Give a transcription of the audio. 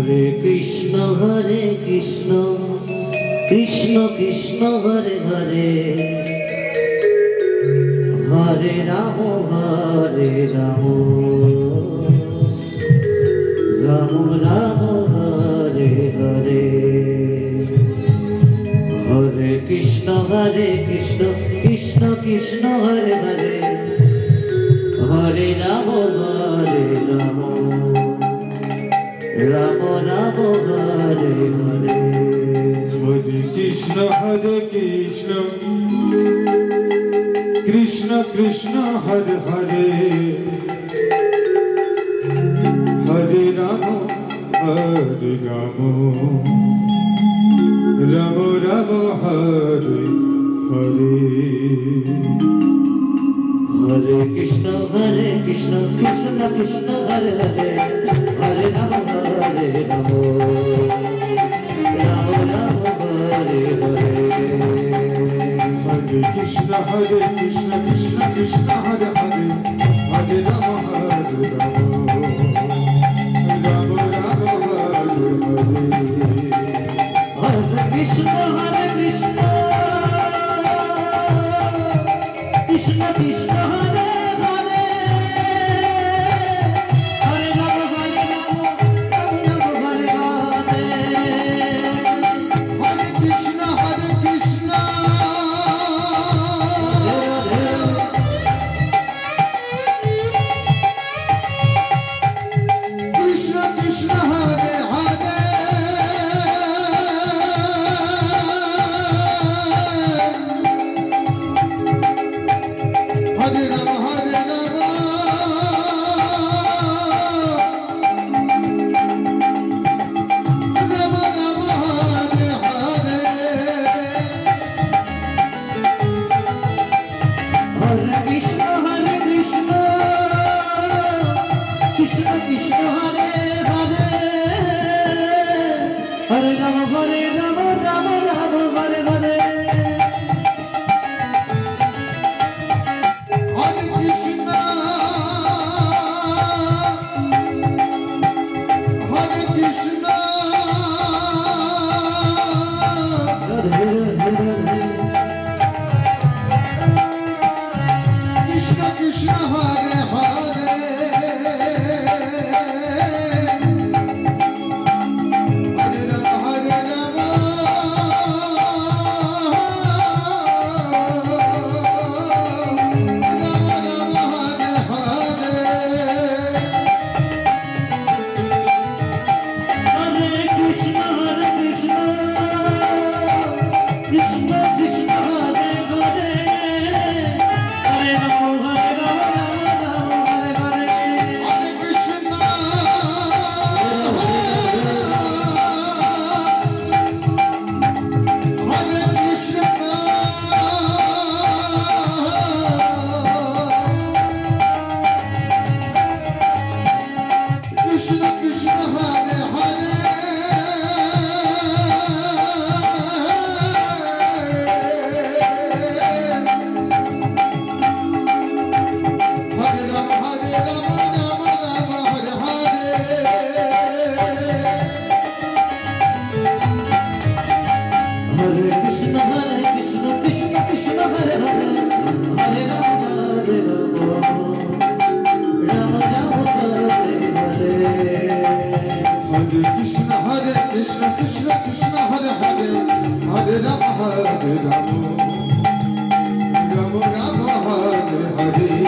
Hare Krishna Krishna Krishna Hare Hare Hare Ram Ram Ram Hare Hare Hare Krishna Krishna Krishna Hare Hare Hare Ram Ram Ram Hare Hare Hare Krishna Krishna Krishna Hare Hare Hare Ram Ram Ram Hare Hare Hare Krishna Krishna Krishna Hare Hare Hare Ram Ram Ram Hare Hare Hare Krishna Krishna Krishna Hare Hare Hare Ram Ram Ram Hare Hare Hare Krishna Krishna Krishna Hare Hare Hare Ram Ram Hare Hare Hare Krishna Krishna Krishna Hare Hare Hare Ram Ram Ram Hare Hare Hare Krishna Krishna Krishna Hare Hare Hare Ram Ram Hare Hare Hare Krishna Krishna Krishna Hare Hare Hare Ram Ram Ram Hare Hare